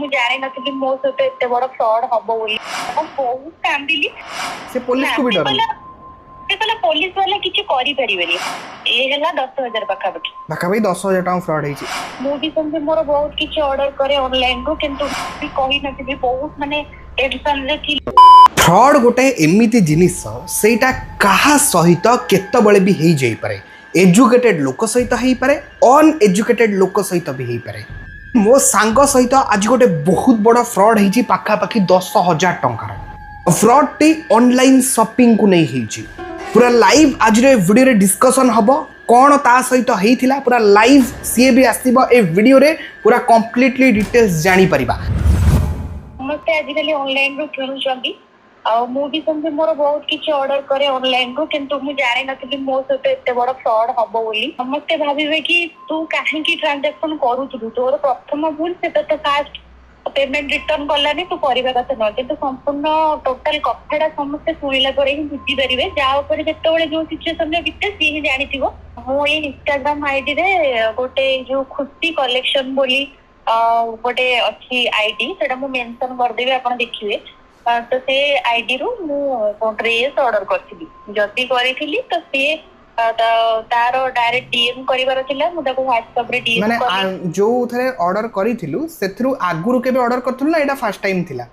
ମୁଁ ଜାଣି ନଥିଲି ମୋ ସହିତ ଏତେ ବଡ ଫ୍ରଡ ହବ ବୋଲି। ମୁଁ ବହୁତ କାନ୍ଦିଲି। ସେ पुलिस को भी डर ସେ କହିଲା ପୋଲିସ ବାଲା କିଛି କରିପାରିବେନି। ଏ ହେଲା 10,000 ପାଖାପାଖି। ପାଖାପାଖି 10,000 ଟଙ୍କା ଫ୍ରଡ ହେଇଛି। ମୁଁ ବି ସେମିତି ମୋର ବହୁତ କିଛି ଅର୍ଡର କରେ ଅନଲାଇନ ରୁ, କିନ୍ତୁ କହିନଥିଲି ବହୁତ ମାନେ ଟେନସନ ରେ ଥିଲି। फ्रॉड गोटे एमिति जिनिस सेटा कहा सहित केतबेले भी हो जाई पारे। एजुकेटेड लोक सहित हो पारे, अनएजुकेटेड लोक सहित भी हो पारे। मो सांग सहित आज गोटे बहुत बड़ फ्रॉड होती पाखापाखि 10,000 टंकार। फ्रॉड टी ऑनलाइन शॉपिंग को नहीं होती। पूरा लाइव आज वीडियो रे डिस्कशन हबो कौन ता सहित होइथिला, पूरा लाइव सी भी आसीबो ए वीडियो रे, पूरा कंप्लीटली डिटेल्स जानी परिबा। समस्ते आजिकली ऑनलाइन रो किणुचंदी आ मु भी सेमती मोर बहुत किछि ऑर्डर करे ऑनलाइन रो, किंतु मु जानि नथिली मो सहित एते बड़ फ्रॉड हबो बोली। समस्ते भाबिबे कि तू काहे की ट्रांजैक्शन करूथु, तोर प्रथम भूल से तो फास्ट पेमेंट रिटर्न कलानी तू करबा कथा न, किंतु संपूर्ण टोटल कथाटा समस्ते सुनिला परे ही बुझी परिबे। जा ऊपर जेतेबेले जो सिचुएशन रे बिते सी ही जानिथिबो। मो ए इंस्टाग्राम आईडी रे गोटे जो खुशी कलेक्शन बोली गोटे अच्छी आईडी सेटा मु मेंशन कर देबे, आपण देखिबे। तो से आईडी रू मु ड्रेस ऑर्डर करथिली, जदी करिथिली तो से तार डायरेक्ट डीएम करिवार थिला। मु ताको WhatsApp रे डीएम माने जो थरे ऑर्डर करिथिलु सेथरु आगुरु केबे ऑर्डर करथिलु ना एटा फर्स्ट टाइम थिला?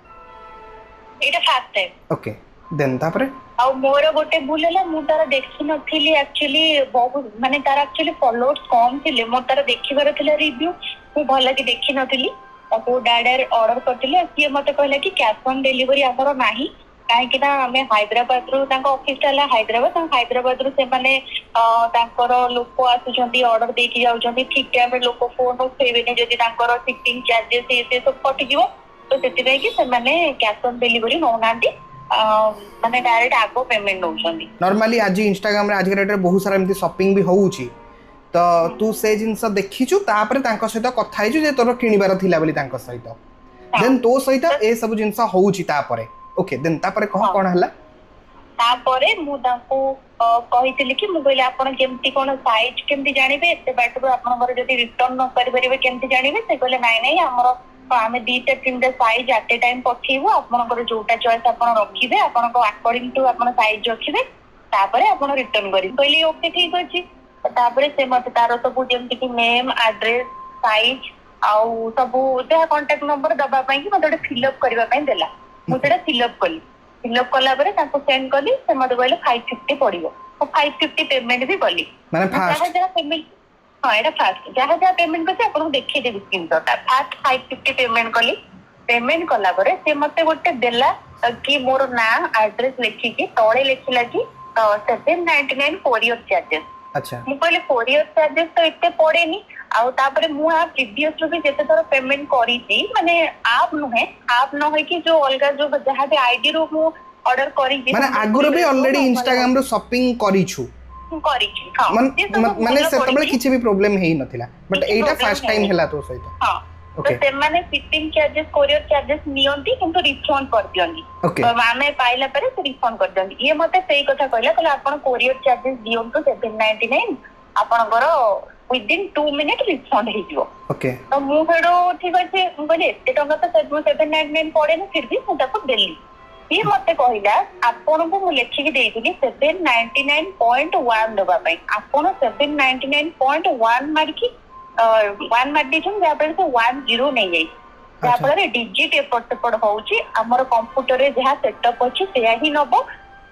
एटा फर्स्ट टाइम। ओके देन तापरे आ मोर गोटे भूल है, मु तार देखि नथिली एक्चुअली बहुत माने तार एक्चुअली फॉलोअर्स कम थिले। मो तार देखिबार थिला रिव्यू, मु भला कि देखि नथिली। ताको डायरेक्ट ऑर्डर करथिले। सी मते कहला कि कैश ऑन डिलीवरी हमरो नाही, काहे कि ना हमें हैदराबाद रो तांको ऑफिस ताला हैदराबाद रो से माने तांकर लोक आसुचंती ऑर्डर देकी जाउचंती, ठीक टाइम रे लोक फोन उठेबेनी जदी तांकर शिपिंग चार्जेस ए सब कटि जीवो। तो सेति रे कि से माने कैश ऑन डिलीवरी नो नांती, माने डायरेक्ट आगो पेमेंट नउचंती। नॉर्मली आज इंस्टाग्राम रे आज रेट रे बहुत सारा एमती शॉपिंग भी होउची, तो तू से जिंस देखिछु तापरे तांको सहित कथा हिजु जे तोर किनिबार थिला बोली तांको सहित, देन तो सहित ए सब जिंस होउची तापरे। ओके देन तापरे कह कोन हला? तापरे मु तांको कहितली कि मु कहले आपण केमती कोन साइज केमती जानिबे, एते बाटरो आपण घर जदी रिटर्न न करि परिबे केमती जानिबे? से कहले नाइ नाइ हमरो आमे दीटा तीनटा साइज एट ए टाइम पठेइबो, आपण घर जोटा चॉइस आपण रखिबे, आपण को अकॉर्डिंग टू आपण साइज रखिबे, तापरे आपण रिटर्न करि। कहले ओके ठीक अछि। तापरे से मते तारो सब जेमती कि नेम एड्रेस साइज आउ सब जहा कांटेक्ट नंबर दबा पई कि मते फिल अप करबा पई देला। मु तेरा फिल अप कला परे ताको सेंड कली, से मते कहले 550 पड़िबो। तो 550 पेमेंट भी कली, माने फास्ट जहा पेमेंट हां एटा फास्ट जहा पेमेंट करते आपन देखि देबी स्क्रीनशॉट। फास्ट 550 पेमेंट कली। पेमेंट कला परे से मते गोटे देला कि मोर नाम एड्रेस लिखि कि तळे लिखिला कि 799 कोरियर चार्जेस। अच्छा मु कहले कोरियर चार्जेस तो इते पड़ेनी। आउ तापरे मु आ प्रीवियस भी जेते थोर पेमेंट करिची, माने आप न है कि जो अलगा जो जहा भी आईडी रो मु ऑर्डर करिची, माने आगुरो भी ऑलरेडी इंस्टाग्राम रो शॉपिंग करिछु हां माने सेतबेले किछि भी problem hay नथिला, but Etah first time हैला तो सहित। हां तो से माने शिपिंग चार्जेस कोरियर चार्जेस नियंती, किंतु रिफंड कर दियंती। तो माने पाइला परे से रिफंड कर दियंती। ये मते सेही कथा कहला आपण कोरियर चार्जेस दियंतु 799, आपण गरो विदिन 2 मिनिट रिफंड हे जिवो। ओके तो मु हेडो ठीक अछि, मु कहले एते टंका तो 799 पड़े न, फिर भी मु ताको देली। ये मते कहला आपण को मु लेखि के देइतिली 799.1 दबा पई, आपण 799.1 मारकी 1 मार्डी छन जा पर से 10 नै जाई, जा पर डिजिट एपट सेपट होउची। हमर कंप्यूटर रे जहा सेटअप अछि सेया ही नबो।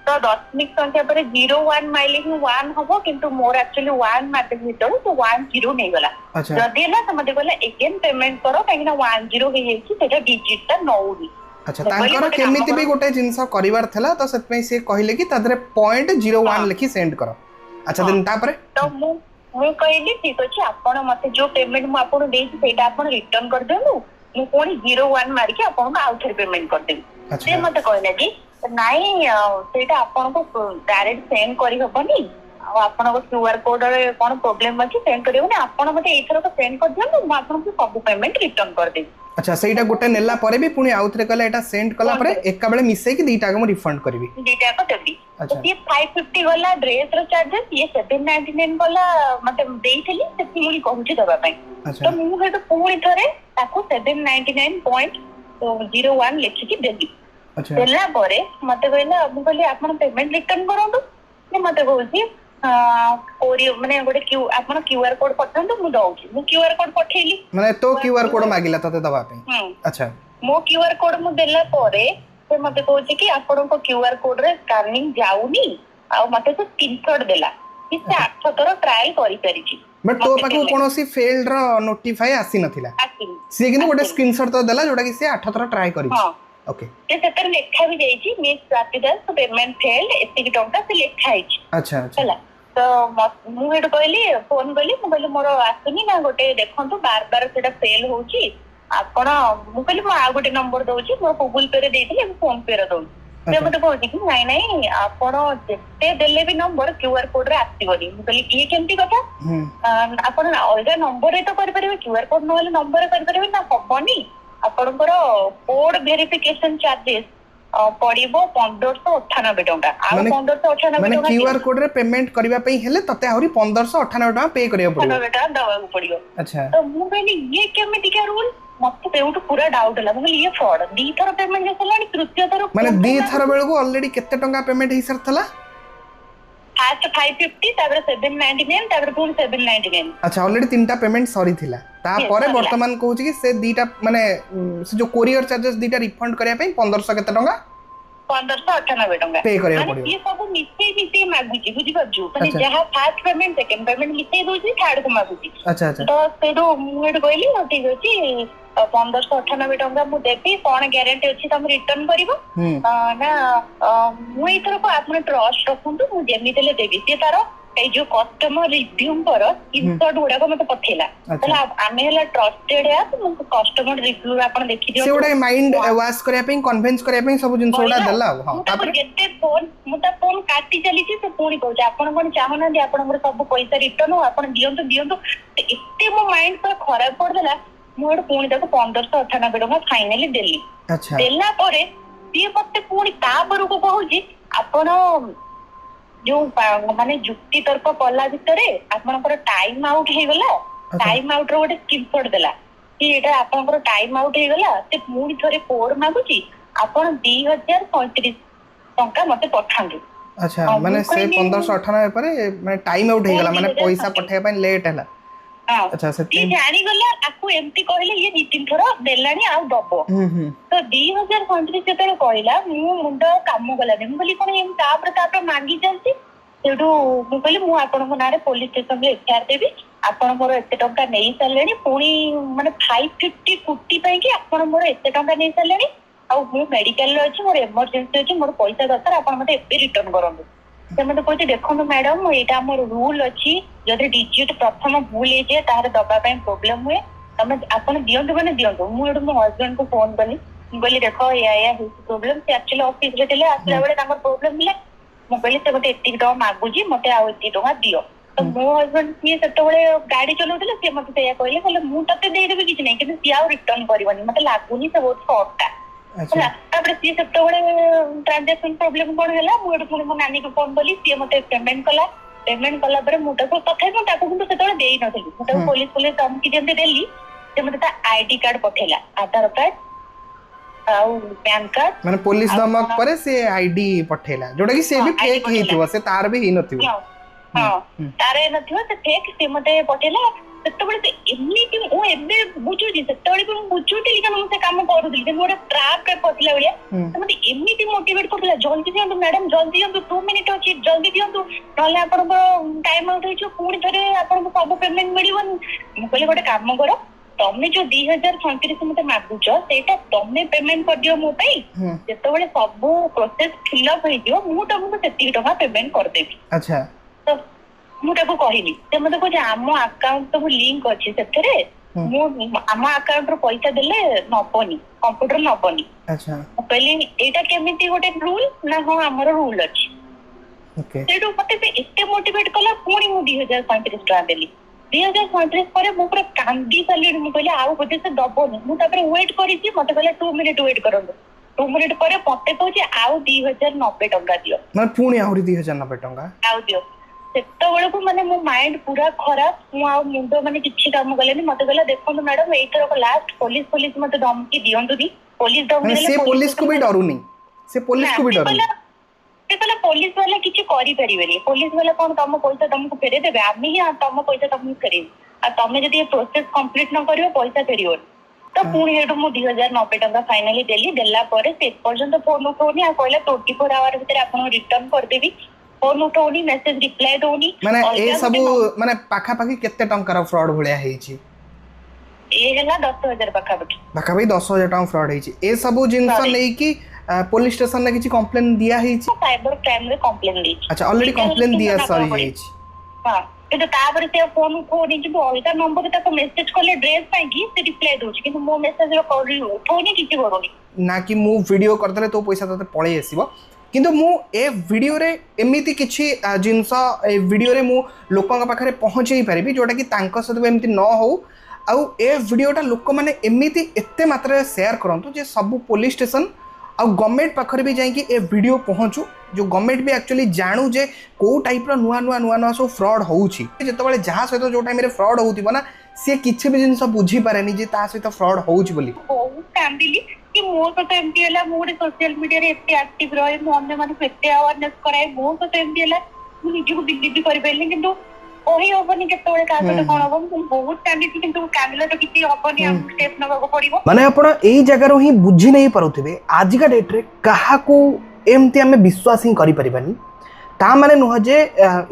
तो दशमिक संख्या पर 01 माइले ही 1 हबो, किंतु मोर एक्चुअली 1 मार्डी भीतर तो 10 नै गला। जदी ना समझ गला अगेन पेमेंट करो, काहे ना 10 हे जाई सेटा डिजिट ता नौनी। अच्छा तांकर केमिति भी गोटे जिंस करिवार थला, तो सेत में से कहिले कि तादरे 0.01 लिखि सेंड करो। अच्छा दिन तापरे तो मु कहली ठीक अछि, आपण मते जो पेमेंट मु आपण देछि सेटा आपण रिटर्न कर देनु, मु कोनी 01 मार के आपण को आउथर पेमेंट कर देबी। से मते कहले कि नाइ सेटा आपण को डायरेक्ट सेंड करि हबनी, आ आपण को क्यूआर कोड रे कोन प्रॉब्लम अछि सेंड करियोनी, आपण मते एथरो को सेंड कर दियनु, मु आपण को सब पेमेंट रिटर्न कर देबी। अच्छा सेटा गोटे नेला परे भी पुनी आउथरे कहले एटा सेंड कला परे एका बेले मिसै कि दीटा को रिफंड करबी दीटा को देबी तो ये 550 वाला ड्रेस रो चार्जेस ये 799 वाला मतलब देइथली सेति मुली कहूची दबा पई तो मु हेतु पूरी थरे ताको 799.01 लिखि कि देबी अच्छा देला परे मते कहला मु कहली आपण पेमेंट रिटर्न करंतु ने मते कहूची कोरियर माने गोटे क्यू आपण क्यूआर कोड पठंतु मु दउची मु क्यूआर कोड पठेली माने तो क्यूआर कोड मागिला तते दबा पे अच्छा मो क्यूआर कोड मु देला परे से मते कहूची कि आपण को क्यूआर कोड रे स्कैनिंग जाउनी आ मते से स्क्रीनशॉट देला कि से 8 थरो ट्रायल करि परिची बट तो पाको कोनोसी फेल्ड रो नोटिफाई आसी नथिला से किन गोटे स्क्रीनशॉट तो देला जोटा कि से 8 थरो ट्राई करिची ओके से सेतर लेखा भी जाईची मिस प्राक्टिकल तो पेमेंट फेल्ड एति की टंका से लेखा आइची अच्छा अच्छा होला तो मु हेड कहली फोन कहली मु कहली मोर आसुनी ना गोटे देखंतु बार बार सेटा फेल होउची आपण मु कहली मु आ गोटे नंबर दउची मो गूगल पे रे देइथिले फोन पे रे दउ से मते कहली कि नाही नाही आपण जेते देले भी नंबर क्यूआर कोड रे आसीबनी मु कहली ये केमती कथा आपण अलगा नंबर रे तो कर परिबे क्यूआर कोड नहले नंबर रे कर परिबे ना हबनी आपनकर कोड वेरिफिकेशन चार्जेस पड़िबो 1598 टंका आ 1598 माने क्यूआर कोड रे पेमेंट करबा पई हेले तते आहुरी 1598 टंका पे करियो पड़िबो 98 टंका दवा पड़ियो अच्छा तो मु कहली ये केमिति के रूल मते पेउट पूरा डाउट होला मु कहली ये फ्रॉड दी थरो पेमेंट जसलानी तृतीय थरो माने दी थरो बेलको ऑलरेडी केते टंका पेमेंट हि सरथला फास्ट 550 तापर 799 तापर पूर्ण 799 अच्छा ऑलरेडी तीनटा पेमेंट सॉरी थिला ता परे वर्तमान कहूची कि से दीटा माने से जो कोरियर चार्जेस दीटा रिफंड करिया पई 1500 केते टंका 1598 टंका पे करिया पड़ियो ये सब मिसे मागुची बुझी पाजु माने जहा फास्ट पेमेंट सेकंड पेमेंट मिसे दोची थर्ड को मागुची अच्छा अच्छा तो सेडो मुड कहली न ठीक अछि 1598 टंका मु देबी कोन ग्यारंटी अछि तुम रिटर्न करिवो ना मु इथर को आपन ट्रस्ट रखंतु मु जेमितेले देबी से तारो ए जो कस्टमर रिव्यू पर इनसर्ट गुडा को मते पठेला तला आमे हला ट्रस्टेड ऐप मु कस्टमर रिव्यू आपन देखि दियो से उडा माइंड वाश करिया पे कन्विंस करिया पे सब जिंस उडा देला हां तापर जेते फोन मु ता फोन काटी चली छी से पूरी कहू आपन कोन चाहना दि आपन हमर सब पैसा रिटर्न हो आपन दियंतु एते मो माइंड पर खराब पड़ देला मोर पूरी तक 1598 टका फाइनली देली अच्छा देला परे ये पत्ते पूरी ता पर को कहूची आपन जो माने जुक्ति तर्क कला भितरे आपनकर टाइम आउट हे गला टाइम आउट रो गोटे स्क्रीनशॉट देला कि एटा आपनकर टाइम आउट हे गला से पूरी थरे कोड मागुची आपन 2035 टंका मते पठांदु अच्छा माने से 1598 परे माने टाइम आउट हे गला माने पैसा पठे पय लेट हला अच्छा से ये जानी गला आपको एमटी कहले ये दी तीन थरो देलानी आ दबो तो 2035 जेतले कहला मु मुंड काम गला ने मु कहली कोन एम तापर मांगी चलती सेडू मु कहली मु आपन को नारे पुलिस स्टेशन ले एफआईआर देबी आपन मोर एते टंका नेई सलेनी पुनी माने 550 कुटी पई कि आपन मोर एते टंका नेई सलेनी आ मु मेडिकल रे अछि मोर इमरजेंसी अछि मोर पैसा दरकार आपन मते एपे रिटर्न करंदु से मते कहते देखो मैडम एटा हमर रूल अछि जदि डिजिट प्रथम भूल हे जे तार दबा पय प्रॉब्लम हुए तमे आपन दियंतु माने दियंतु मु एडु मो हस्बैंड को फोन कली बोली देखो या हे प्रॉब्लम से एक्चुअली ऑफिस रे देले आसला बेले तांगर प्रॉब्लम मिले मु कहली से मते एति टका मागुजी मते आ एति टका दियो तो मो हस्बैंड ये सेते बेले गाड़ी चलाउतले से मते तया कहले कहले मु तते देइ देबे किछ नै कि से आ रिटर्न करबनी मते लागुनी से बहुत शॉर्ट ता अच्छा तापर सी सेते बेले ट्रांजैक्शन प्रॉब्लम कोन हैला मु एडु मो नानी को फोन कली से मते पेमेंट कला पर मु ताको तथे मु ताको किंतु सेते बेले देइ नथली मु ताको पुलिस धमकी जेंते देली से मते ता आईडी कार्ड पठेला आधार कार्ड आउ पैन कार्ड माने पुलिस धमक परे से आईडी पठेला जोडा कि से भी फेक हेतिबो से तार भी हि नथिबो हां तारे नथिबो से फेक से मते पठेला सेते बेले से एमिति ओ एबे बुझु जी सेते बेले मु बुझुती कि हम से काम करूदिली कि मोर ट्रैप रे पसला बेले से मते एमिति मोटिवेट करला जल्दी दियंतु मैडम जल्दी दियंतु 2 मिनिट अछि जल्दी दियंतु नले आपन को टाइम आउट होइछो पूरी थरे आपन को सब पेमेंट मिलिबन मु कहले गोटे काम करो तमे जो 2036 मते मागुचो सेटा तमे पेमेंट कर दियो मो पई जेतो बेले सब प्रोसेस फिल अप होई दियो मु तमको सेति टका पेमेंट कर देबी अच्छा तो मु ताको कहिली से मते को जे आम अकाउंट तो लिंक अछि सेथरे मु आम अकाउंट रो पैसा देले नपनी कंप्यूटर नपनी अच्छा पहले एटा केमिति गोटे रूल ना हो हमर रूल अछि ओके सेटू मते एते मोटिवेट कला पुणी मु 2035 टका देली 2037 ପରେ ମୁଁ ପୁରା କାନ୍ଦି ସାରିଲିଣି। ମୁଁ କହିଲି ଆଉ ବୋଧେ ସେ ଦବନି। ମୁଁ ତାପରେ ୱେଟ୍ କରିଛି, ମତେ କହିଲା 2 ମିନିଟ୍ ୱେଟ୍ କରନ୍ତୁ। 2 ମିନିଟ୍ ପରେ ମତେ କହୁଛି ଆଉ 2090 ଟଙ୍କା ଦିଅ। ମାନେ ପୁଣି ଆହୁରି 2090 ଟଙ୍କା ଆଉ ଦିଅ। ସେତେବେଳକୁ ମାନେ ମୋ ମାଇଣ୍ଡ ପୁରା ଖରାପ। ମୁଁ ଆଉ ମୁଣ୍ଡ ମାନେ କିଛି କାମ କଲେନି। ମତେ କହିଲା ଦେଖନ୍ତୁ ମ୍ୟାଡାମ ଏଇଥରକ ଲାଷ୍ଟ, ପୋଲିସ ମତେ ଧମକି ଦିଅନ୍ତୁନି। ପୋଲିସ ଧମକି ଦେଲେ ପୋଲିସ କୁ ବି ଡରୁନି, ସେ ପୋଲିସ କୁ ବି ଡରୁନି। ସେ କହିଲା ପୋଲିସ ବାଲା କିଛି କରିପାରିବେନି। ପୋଲିସ ବାଲା କଣ ତମ ପଇସା ତମକୁ ଫେରେଇ ଦେବେ? ଆମେ ହିଁ ତମ ପଇସା ତମକୁ ଫେରେଇବୁ। ଆଉ ତମେ ଯଦି ଏ ପ୍ରୋସେସ କମ୍ପ୍ଲିଟ ନ କରିବ ପଇସା ଫେରିବନି। ତ ପୁଣି ଏଠୁ ମୁଁ 2090 ଟଙ୍କା ଫାଇନାଲି ଦେଲି। ଦେଲା ପରେ ସେ ଏପର୍ଯ୍ୟନ୍ତ ଫୋନ ଉଠଉନି। ଆଉ କହିଲା 24 ଆୱାର ଭିତରେ ଆପଣଙ୍କୁ ରିଟର୍ନ କରିଦେବି। ଫୋନ ଉଠଉନି, ମେସେଜ ରିପ୍ଲାଏ ଦଉନି। ମାନେ ଏ ସବୁ ମାନେ ପାଖାପାଖି କେତେ ଟଙ୍କାର ଫ୍ରଡ ଭଳିଆ ହେଇଛି? ଏ ହେଲା 10,000 ପାଖାପାଖି 10,000 ଟଙ୍କା ଫ୍ରଡ ହେଇଛି। ଏ ସବୁ ଜିନିଷ ନେଇକି पुलिस स्टेशन ने किसी कंप्लेन दिया है? साइबर क्राइम रे कंप्लेन दी। अच्छा ऑलरेडी कंप्लेन दिया सॉरी जाई छी। हां किंतु तापर से फोन को नहीं कि अलगा नंबर तक मेसेज करले ड्रेस पाई की से रिप्लाई दोछ किंतु मो मेसेज रो कर उठोनी किछि करोनी ना कि मु वीडियो करदले तो पैसा तते पळे आसीबो। किंतु मु ए वीडियो रे एमिति किछि जिंस ए वीडियो रे मु लोकन पाखरे पहुंचै परिबी जोटा कि तांको सद एमिति न हो। आउ ए वीडियोटा लोक माने एमिति एते मात्रा शेयर करंतु जे सब पुलिस स्टेशन आउ गवर्नमेंट पाखरे भी जाई कि ए वीडियो पहुंचू, जो गवर्नमेंट भी एक्चुअली जानू जे को टाइप रो नुआ नुआ नुआ नुआ सब फ्रॉड होउछि। जेतबेले जहा सहित जो टाइम रे फ्रॉड होउतिबो ना से किछि भी जिंस बुझी पारेनी जे ता सहित फ्रॉड होउछि बोली। बहुत कांदिली कि मो तो एमटी हला मो सोशल मीडिया रे एते एक्टिव रहे, मो अन्य माने एते अवेयरनेस कराए, मो तो एमटी हला मु निजे को बिलीव भी करि पैली किंतु ओही होबनी केतोळे का सहित कोन होबो। मु बहुत कांदिली किंतु कांदिला तो किछि होबनी, हम स्टेप नबा को पड़िबो। माने आपण एई जगह रो ही बुझी नहीं पारुथिबे आज का डेट रे कहा को एमती हमें विश्वास ही करि परिबानी। ता माने नुह जे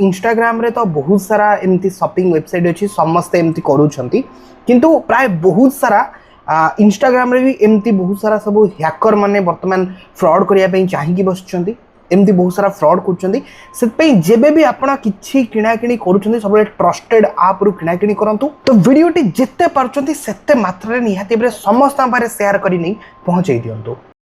इंस्टाग्राम रे तो बहुत सारा एमती शॉपिंग वेबसाइट अछि, समस्त एमती करूछंती किंतु प्राय बहुत सारा इंस्टाग्राम रे भी एमती बहुत सारा सब हैकर माने वर्तमान फ्रॉड करिया पई चाहि कि बसचंती, एमती बहुत सारा फ्रॉड करछंती। सेतपई जेबे भी आपण किछि किणा किणी करूछंती सब ट्रस्टेड ऐप रु किणा किणी करंतु। तो वीडियोटी जेते पारछंती सेते मात्रा रे निहाती बरे समस्त बारे शेयर करी नै पहुंचै दियंतु।